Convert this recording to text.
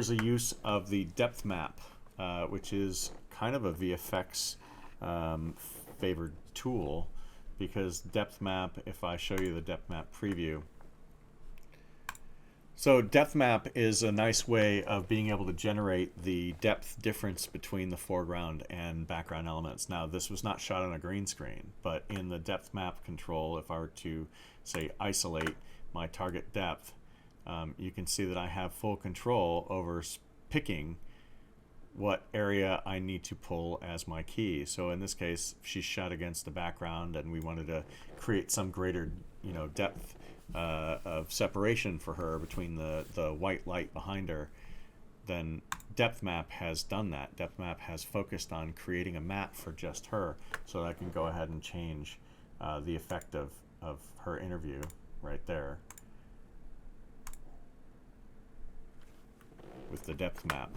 here's a use of the depth map, which is kind of a VFX favored tool, because depth map, if I show you the depth map preview, so depth map is a nice way of being able to generate the depth difference between the foreground and background elements. Now, this was not shot on a green screen, but in the depth map control, if I were to say isolate my target depth, you can see that I have full control over picking what area I need to pull as my key. So in this case, she's shot against the background, and we wanted to create some greater, depth of separation for her between the white light behind her. Then depth map has done that. Depth map has focused on creating a map for just her, so that I can go ahead and change the effect of her interview right there with the depth map.